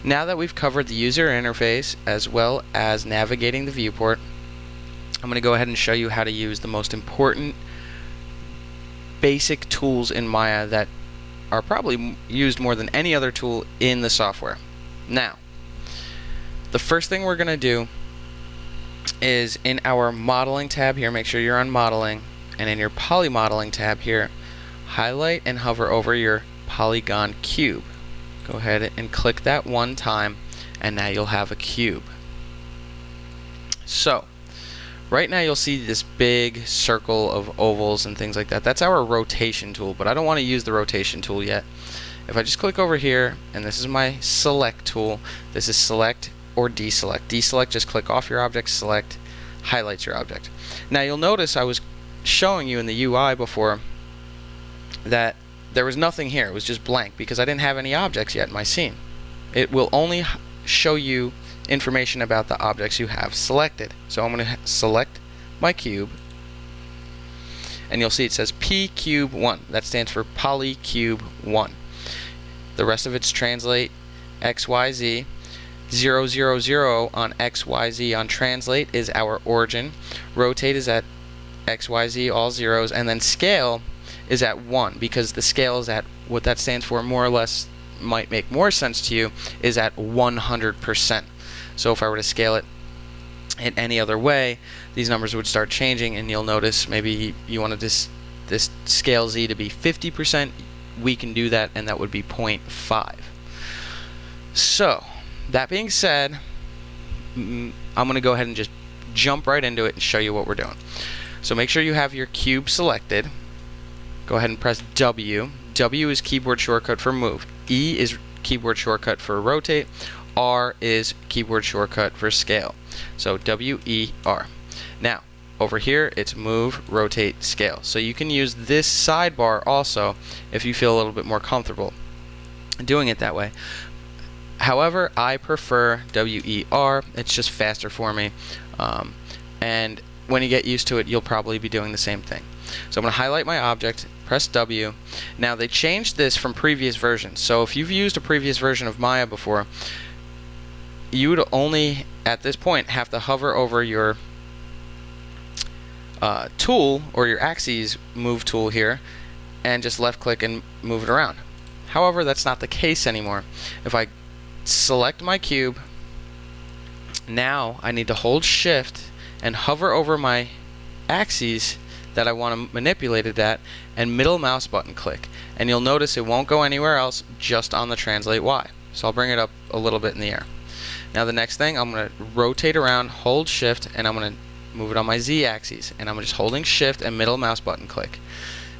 Now that we've covered the user interface as well as navigating the viewport, I'm going to go ahead and show you how to use the most important basic tools in Maya that are probably used more than any other tool in the software. Now, the first thing we're going to do is in our modeling tab here, make sure you're on modeling, and in your poly modeling tab here, highlight and hover over your polygon cube. Go ahead and click that one time, and now you'll have a cube. So right now you'll see this big circle of ovals and things like that. That's our rotation tool, but I don't want to use the rotation tool yet. If I just click over here, and this is my select tool, this is select or deselect. Deselect, just click off your object, select, highlights your object. Now you'll notice I was showing you in the UI before that there was nothing here. It was just blank because I didn't have any objects yet in my scene. It will only show you information about the objects you have selected. So I'm going to select my cube, and you'll see it says P cube 1. That stands for poly cube 1. The rest of it's translate XYZ. 0, 0, 0 on XYZ on translate is our origin. Rotate is at XYZ, all zeros, and then scale is at 1, because the scale is at, what that stands for more or less might make more sense to you, is at 100%. So if I were to scale it in any other way, these numbers would start changing, and you'll notice maybe you wanted this scale Z to be 50%. We can do that, and that would be 0.5. So that being said, I'm going to go ahead and just jump right into it and show you what we're doing. So make sure you have your cube selected. Go ahead and press W. W is keyboard shortcut for move. E is keyboard shortcut for rotate. R is keyboard shortcut for scale. So W, E, R. Now, over here it's move, rotate, scale. So you can use this sidebar also if you feel a little bit more comfortable doing it that way. However, I prefer WER. It's just faster for me. And when you get used to it, you'll probably be doing the same thing. So I'm going to highlight my object, press W. Now they changed this from previous versions. So if you've used a previous version of Maya before, you would only, at this point, have to hover over your tool or your axes move tool here and just left click and move it around. However, that's not the case anymore. If I select my cube, now I need to hold shift and hover over my axes that I want to manipulate it at, and middle mouse button click, and you'll notice it won't go anywhere else, just on the translate Y. So I'll bring it up a little bit in the air. Now the next thing, I'm going to rotate around, hold shift, and I'm going to move it on my Z axis, and I'm just holding shift and middle mouse button click,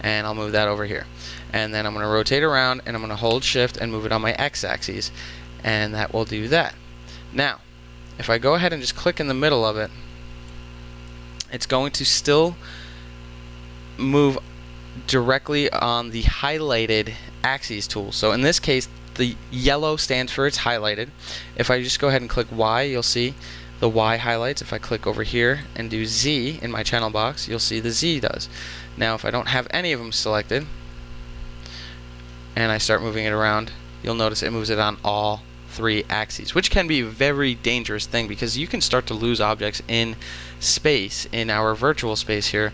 and I'll move that over here. And then I'm going to rotate around, and I'm going to hold shift and move it on my X axis, and that will do that. Now if I go ahead and just click in the middle of it, it's going to still move directly on the highlighted axes tool. So in this case, the yellow stands for it's highlighted. If I just go ahead and click Y, you'll see the Y highlights. If I click over here and do Z in my channel box, you'll see the Z does. Now if I don't have any of them selected and I start moving it around, you'll notice it moves it on all three axes, which can be a very dangerous thing because you can start to lose objects in space, in our virtual space here,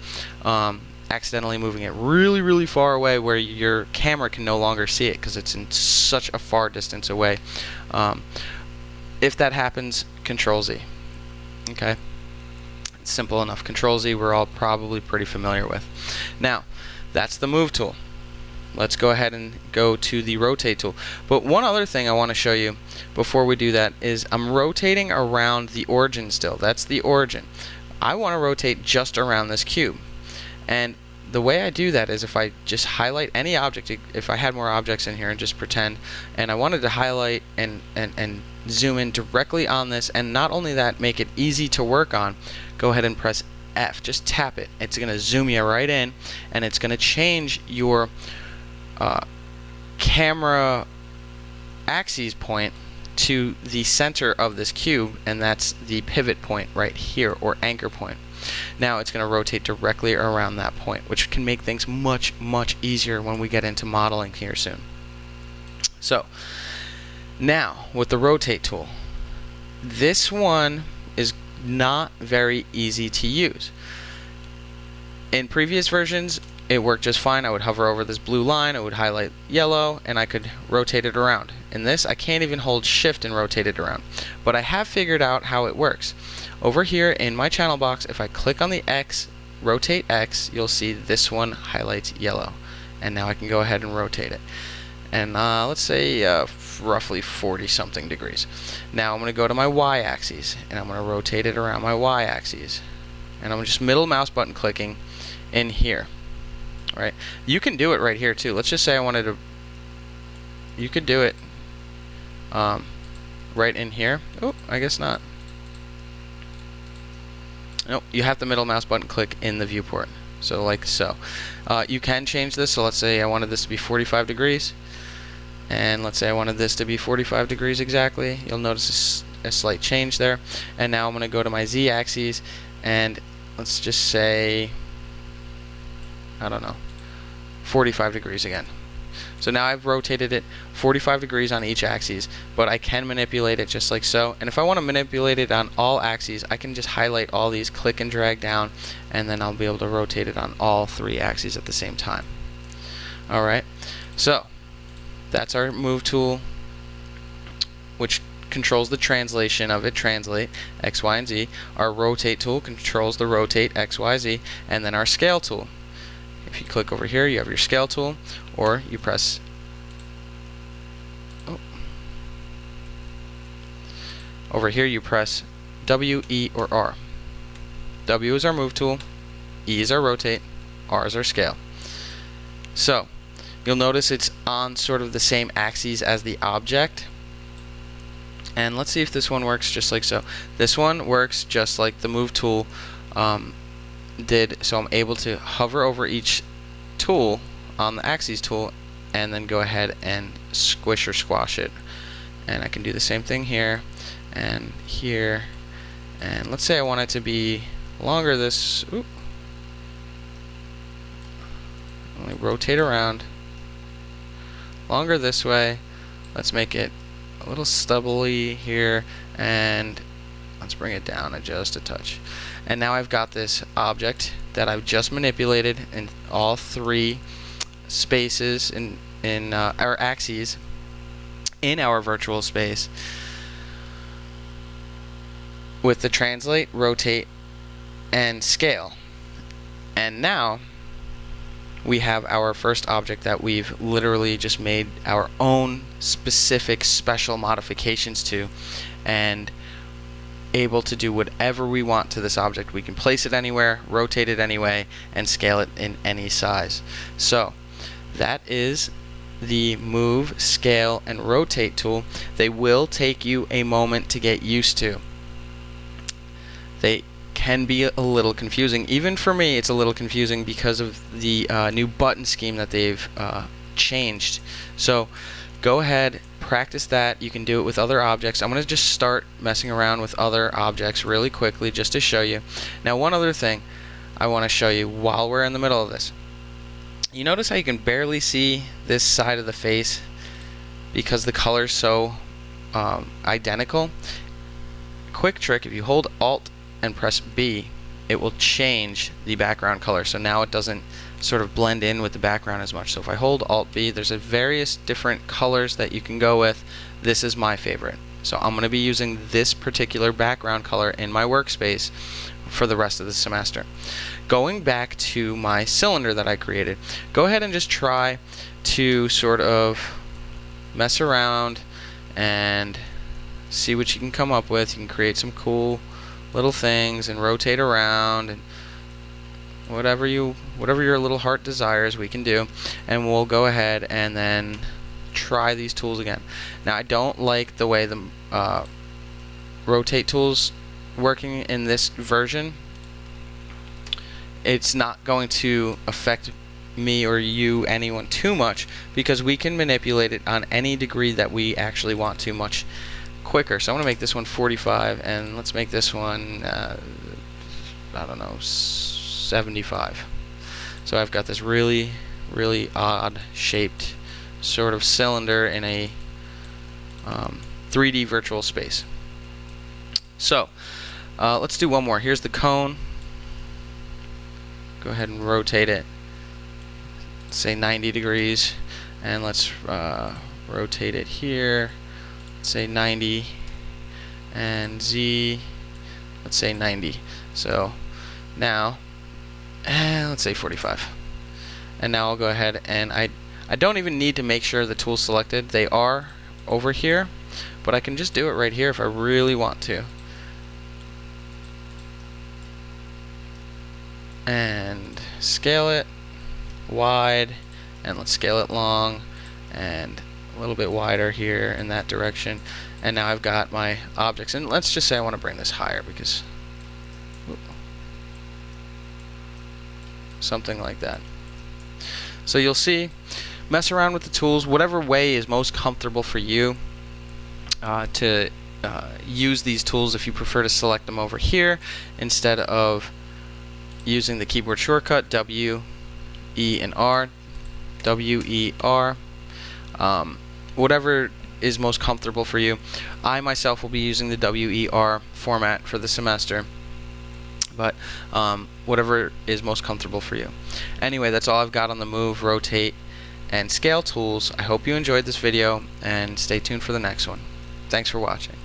accidentally moving it really far away where your camera can no longer see it because it's in such a far distance away. If that happens, Control Z. Okay, it's simple enough. Control Z we're all probably pretty familiar with. Now that's the move tool. Let's go ahead and go to the rotate tool. But one other thing I want to show you before we do that is I'm rotating around the origin still. That's the origin. I want to rotate just around this cube. And the way I do that is if I just highlight any object, if I had more objects in here and just pretend, and I wanted to highlight and zoom in directly on this, and not only that, make it easy to work on, go ahead and press F. Just tap it. It's going to zoom you right in, and it's going to change your camera axis point to the center of this cube, and that's the pivot point right here, or anchor point. Now it's going to rotate directly around that point, which can make things much easier when we get into modeling here soon. So Now, with the rotate tool, this one is not very easy to use. In previous versions, it worked just fine. I would hover over this blue line, it would highlight yellow, and I could rotate it around. In this, I can't even hold shift and rotate it around. But I have figured out how it works. Over here in my channel box, if I click on the X, rotate X, you'll see this one highlights yellow. And now I can go ahead and rotate it. And let's say roughly 40 something degrees. Now I'm going to go to my Y axis and I'm going to rotate it around my Y axis. And I'm just middle mouse button clicking in here. Right? You can do it right here too. Let's just say I wanted to, you could do it right in here. Oh, I guess not. Nope, you have the middle mouse button click in the viewport. So like so. You can change this. So let's say I wanted this to be 45 degrees. And let's say I wanted this to be 45 degrees exactly. You'll notice a slight change there. And now I'm going to go to my Z axis and let's just say, I don't know, 45 degrees again. So now I've rotated it 45 degrees on each axis, but I can manipulate it just like so. And if I want to manipulate it on all axes, I can just highlight all these, click and drag down, and then I'll be able to rotate it on all 3 axes at the same time. Alright, so that's our move tool, which controls the translation of it, translate X, Y, and Z. Our rotate tool controls the rotate X, Y, Z, and then our scale tool. If you click over here, you have your scale tool, or you press over here, you press W, E, or R. W is our move tool, E is our rotate, R is our scale. So you'll notice it's on sort of the same axes as the object. And let's see if this one works just like so. This one works just like the move tool did. So I'm able to hover over each tool on the axes tool and then go ahead and squish or squash it. And I can do the same thing here and here. And let's say I want it to be longer this. Oop. Only rotate around. Longer this way. Let's make it a little stubbly here, and let's bring it down just a touch. And now I've got this object that I've just manipulated in all 3 spaces in our axes in our virtual space with the translate, rotate, and scale. And now we have our first object that we've literally just made our own specific special modifications to, and able to do whatever we want to this object. We can place it anywhere, rotate it anyway, and scale it in any size. So that is the move, scale, and rotate tool. They will take you a moment to get used to. They can be a little confusing. Even for me, it's a little confusing because of the new button scheme that they've changed. So go ahead, practice that. You can do it with other objects. I'm going to just start messing around with other objects really quickly just to show you. Now, one other thing I want to show you while we're in the middle of this. You notice how you can barely see this side of the face because the color's so identical? Quick trick, if you hold Alt and press B, it will change the background color. So now it doesn't sort of blend in with the background as much. So if I hold Alt B, there's a various different colors that you can go with. This is my favorite. So I'm going to be using this particular background color in my workspace for the rest of the semester. Going back to my cylinder that I created, go ahead and just try to sort of mess around and see what you can come up with. You can create some cool little things and rotate around and whatever your little heart desires, we can do. And we'll go ahead and then try these tools again. Now, I don't like the way the rotate tools working in this version. It's not going to affect me or you, anyone, too much, because we can manipulate it on any degree that we actually want to much quicker. So I'm going to make this one 45, and let's make this one I don't know, 75. So I've got this really odd shaped sort of cylinder in a 3D virtual space. So let's do one more. Here's the cone. Go ahead and rotate it, say 90 degrees, and let's rotate it here, say 90, and Z, let's say 90. So now, let's say 45. And now I'll go ahead and I don't even need to make sure the tool's selected. They are over here, but I can just do it right here if I really want to. And scale it wide, and let's scale it long, and a little bit wider here in that direction. And now I've got my objects, and let's just say I want to bring this higher, because something like that. So you'll see, mess around with the tools whatever way is most comfortable for you to use these tools. If you prefer to select them over here instead of using the keyboard shortcut W, E, and R, W, E, R, whatever is most comfortable for you. I myself will be using the W, E, R format for the semester, but whatever is most comfortable for you. Anyway, that's all I've got on the move, rotate, and scale tools. I hope you enjoyed this video, and stay tuned for the next one. Thanks for watching.